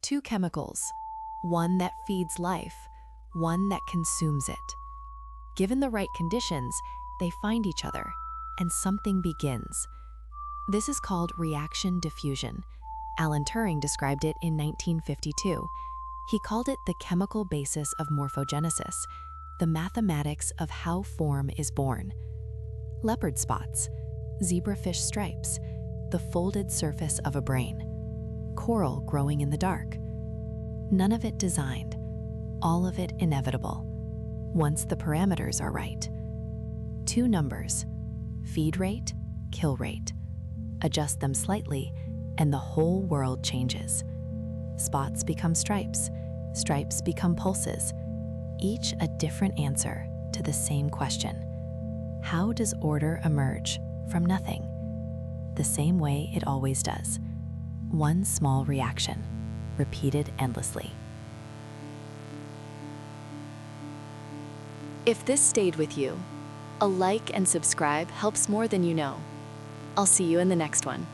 Two chemicals, one that feeds life, one that consumes it. Given the right conditions, they find each other, and something begins. This is called reaction-diffusion. Alan Turing described it in 1952. He called it the chemical basis of morphogenesis, the mathematics of how form is born. Leopard spots, zebrafish stripes, the folded surface of a brain, coral growing in the dark. None of it designed, all of it inevitable, once the parameters are right. Two numbers, feed rate, kill rate. Adjust them slightly, and the whole world changes. Spots become stripes, stripes become pulses, each a different answer to the same question. How does order emerge from nothing? The same way it always does. One small reaction, repeated endlessly. If this stayed with you, a like and subscribe helps more than you know. I'll see you in the next one.